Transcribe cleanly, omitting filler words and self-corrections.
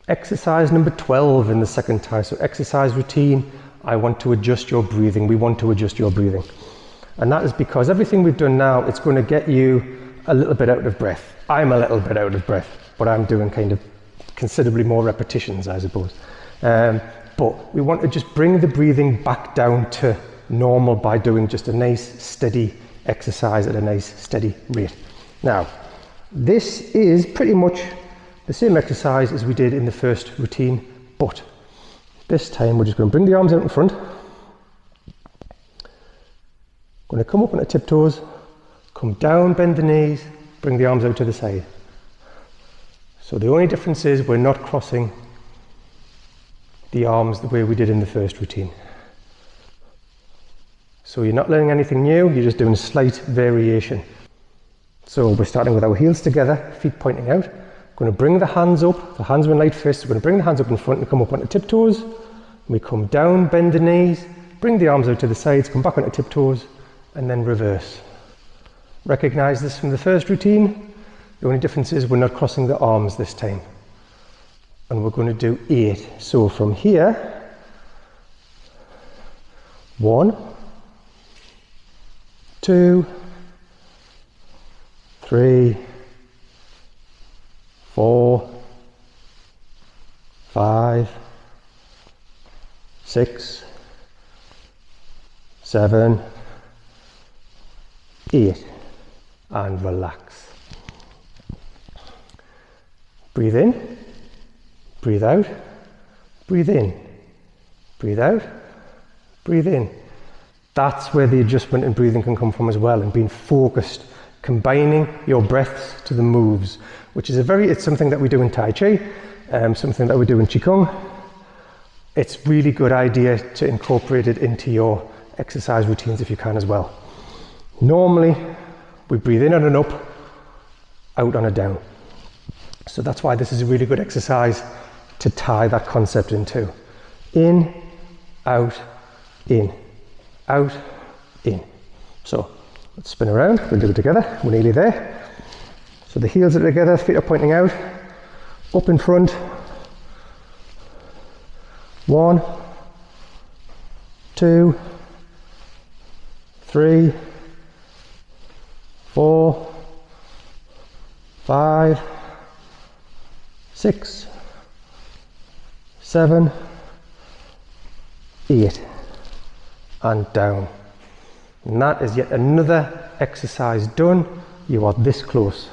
Exercise number 12 in the second Taiso exercise routine. I want to adjust your breathing. We want to adjust your breathing. And that is because everything we've done now, it's going to get you a little bit out of breath. I'm a little bit out of breath, but I'm doing kind of considerably more repetitions, I suppose. But we want to just bring the breathing back down to normal by doing just a nice steady exercise at a nice steady rate. Now, this is pretty much the same exercise as we did in the first routine, but this time we're just going to bring the arms out in front. Going to come up on the tiptoes, come down, bend the knees, bring the arms out to the side. So the only difference is we're not crossing the arms the way we did in the first routine. So you're not learning anything new, you're just doing a slight variation. So we're starting with our heels together, feet pointing out. Going to bring the hands up, the hands are in light fists. We're going to bring the hands up in front and come up onto tiptoes. We come down, bend the knees, bring the arms out to the sides, come back onto tiptoes, and then reverse. Recognize this from the first routine. The only difference is we're not crossing the arms this time. And we're going to do 8. So from here, 1, 2, 3, 4, 5, 6, 7, 8, and relax. Breathe in, breathe out, breathe in, breathe out, breathe in. That's where the adjustment in breathing can come from as well, and being focused, combining your breaths to the moves, which is it's something that we do in Tai Chi, something that we do in Qigong. It's really good idea to incorporate it into your exercise routines if you can as well. Normally, we breathe in on an up, out on a down. So that's why this is a really good exercise to tie that concept into. In, out, in, out, in. So let's spin around, we'll do it together, we're nearly there. So the heels are together, feet are pointing out, up in front. 1, 2, 3, 4, 5, 6, 7, 8, and down. And that is yet another exercise done. You are this close